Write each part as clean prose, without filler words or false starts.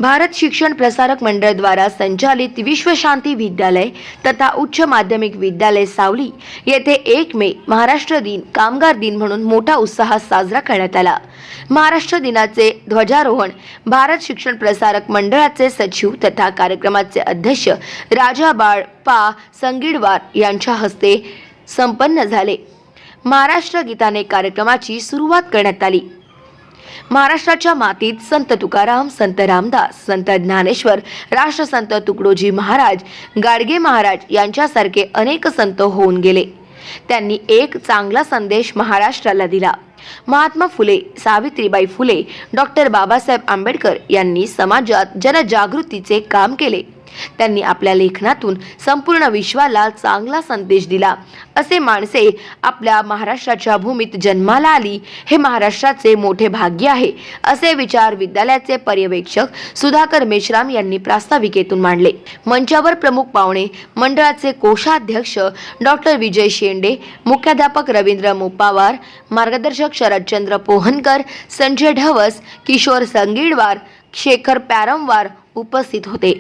भारत शिक्षण प्रसारक मंडळ द्वारा संचालित विश्व शांती विद्यालय तथा उच्च माध्यमिक विद्यालय सावली येथे 1 मे महाराष्ट्र दिन कामगार दिन म्हणून मोठा उत्साहात साजरा करण्यात आला। महाराष्ट्र दिनाचे ध्वजारोहण भारत शिक्षण प्रसारक मंडळाचे सचिव तथा कार्यक्रमाचे अध्यक्ष राजा बाळ पा संगीडवार यांच्या हस्ते संपन्न झाले। महाराष्ट्र गीताने कार्यक्रमाची सुरुवात करण्यात आली। महाराष्ट्राच्या मातीत संत तुकाराम, संत रामदास, संत ज्ञानेश्वर, राष्ट्रसंत तुकडोजी महाराज, गाडगे महाराज यांच्यासारखे अनेक संत होऊन गेले। त्यांनी एक चांगला संदेश महाराष्ट्राला दिला। महात्मा फुले, सावित्रीबाई फुले, डॉक्टर बाबासाहेब आंबेडकर यांनी समाजात जनजागृतीचे काम केले। त्यांनी आपल्या लेखनातून संपूर्ण विश्वाला चांगला संदेश दिला। असे माणसे आपल्या महाराष्ट्राच्या भूमीत जन्माला आली हे महाराष्ट्राचे मोठे भाग्य आहे, असे विचार विद्यालयाचे पर्यवेक्षक सुधाकर मेश्राम यांनी प्रास्ताविकेतून मांडले। मंचावर प्रमुख पाहुणे मंडळाचे कोषाध्यक्ष डॉक्टर विजय शेंडे, मुख्याध्यापक रवींद्र मोपावार, मार्गदर्शक शरदचंद्र पोहनकर, संजय ढवस, किशोर संगीडवार, शेखर पॅरमवार उपस्थित होते।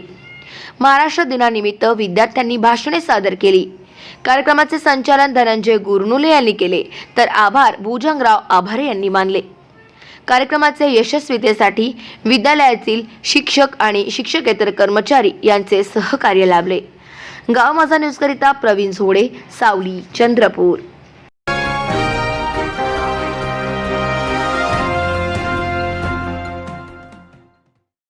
महाराष्ट्र दिनानिमित्त विद्यार्थ्यांनी भाषणे सादर केली। कार्यक्रमाचे संचालन धनंजय गुरनुले यांनी केले, तर आभार भुजंगराव आभारे यांनी मानले। कार्यक्रमाचे यशस्वीतेसाठी विद्यालयातील शिक्षक आणि शिक्षकेतर कर्मचारी यांचे सहकार्य लाभले। गाव माझा न्यूज करिता प्रवीण झोडे, सावली, चंद्रपूर।